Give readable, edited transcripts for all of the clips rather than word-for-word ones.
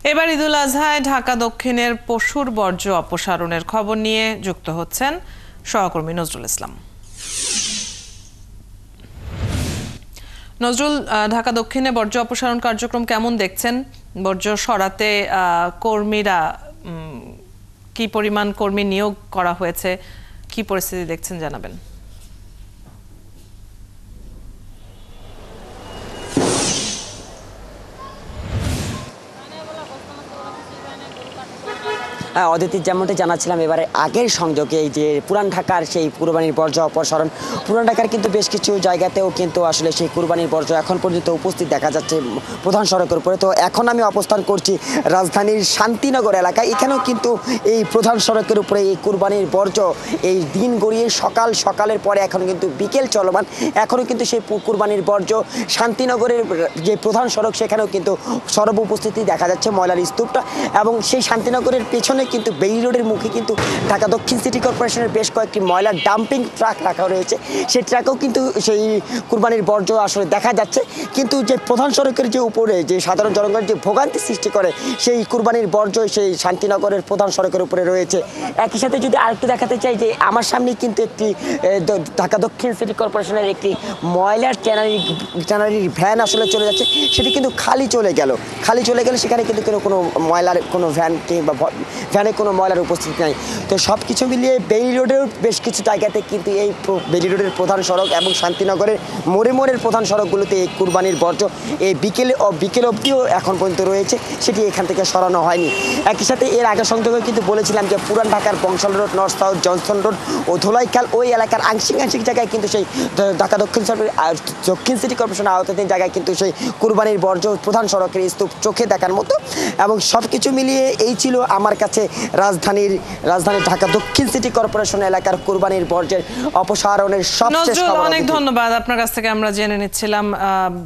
এবার ঈদুল আজহায় ঢাকা দক্ষিণের পশুর বর্জ্য অপসারণের খবর নিয়ে যুক্ত হচ্ছেন সহকর্মী নজরুল ইসলাম। নজরুল, ঢাকা দক্ষিণে বর্জ্য অপসারণ কার্যক্রম কেমন দেখছেন? বর্জ্য সরাতে কর্মীরা কি পরিমাণ কর্মী নিয়োগ করা হয়েছে, কি পরিস্থিতি দেখছেন জানাবেন। অদিতি, যেমনটি জানাচ্ছিলাম, এবারে আগের সংযোগে এই যে পুরান ঢাকার সেই কুরবানির বর্জ্য অপসারণ, পুরান ঢাকার কিন্তু বেশ কিছু জায়গাতেও কিন্তু আসলে সেই কুরবানির বর্জ্য এখন পর্যন্ত উপস্থিত দেখা যাচ্ছে প্রধান সড়কের উপরে। তো এখন আমি অবস্থান করছি রাজধানীর শান্তিনগর এলাকায়। এখানেও কিন্তু এই প্রধান সড়কের উপরে এই কুরবানির বর্জ্য এই দিন গড়িয়ে সকালের পরে এখন কিন্তু বিকেল চলমান। এখনও কিন্তু সেই কুরবানির বর্জ্য শান্তিনগরের যে প্রধান সড়ক সেখানেও কিন্তু সর্বউপস্থিতি দেখা যাচ্ছে ময়লার স্তূপটা। এবং সেই শান্তিনগরের পেছনে কিন্তু বেইলি রোডের মুখে কিন্তু ঢাকা দক্ষিণ সিটি কর্পোরেশনের বেশ কয়েকটি ময়লার ডাম্পিং ট্রাক রাখা রয়েছে। সেই ট্রাকেও কিন্তু সেই কুরবানির বর্জ্য আসলে দেখা যাচ্ছে। কিন্তু যে প্রধান সড়কের যে উপরে যে সাধারণ জনগণের যে ভোগান্তি সৃষ্টি করে সেই কুরবানির বর্জ্য সেই শান্তিনগরের প্রধান সড়কের উপরে রয়েছে। একই সাথে যদি আরেকটু দেখাতে চাই যে আমার সামনে কিন্তু একটি ঢাকা দক্ষিণ সিটি কর্পোরেশনের একটি ময়লার ট্যানারির ভ্যান আসলে চলে যাচ্ছে। সেটি কিন্তু খালি চলে গেল সেখানে কিন্তু কোনো ময়লার কোনো ভ্যান কিংবা ভ্যানে কোনো ময়লার উপস্থিতি নাই। তো সব কিছু মিলিয়ে বেইলি রোডের বেশ কিছু জায়গাতে কিন্তু এই বেইলি রোডের প্রধান সড়ক এবং শান্তিনগরের মোড়ের প্রধান সড়কগুলোতে এই কুরবানির বর্জ্য এই বিকেল অবধিও এখন পর্যন্ত রয়েছে, সেটি এখান থেকে সরানো হয়নি। একই সাথে এর আগের সংযোগে কিন্তু বলেছিলাম যে পুরান ঢাকার Bangshal road, north south, Johnson road ও ধোলাইখাল ওই এলাকার আংশিক জায়গায় কিন্তু সেই ঢাকা দক্ষিণ সিটি কর্পোরেশনের আওতাধীন জায়গায় কিন্তু সেই কুরবানির বর্জ্য প্রধান সড়কের স্তূপ চোখে দেখার মতো। এবং সব কিছু মিলিয়ে এই ছিল আমার কাছে রাজধানীর ঢাকা দক্ষিণ সিটি কর্পোরেশন এলাকার কুরবানির বর্জ্যের অপসারণের সবশেষ খবর। অনেক ধন্যবাদ। আপনার কাছ থেকে আমরা জেনে নিচ্ছিলাম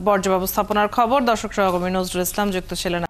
বর্জ্য ব্যবস্থাপনার খবর। দর্শক সহকর্মী নজরুল ইসলাম যুক্ত ছিলেন।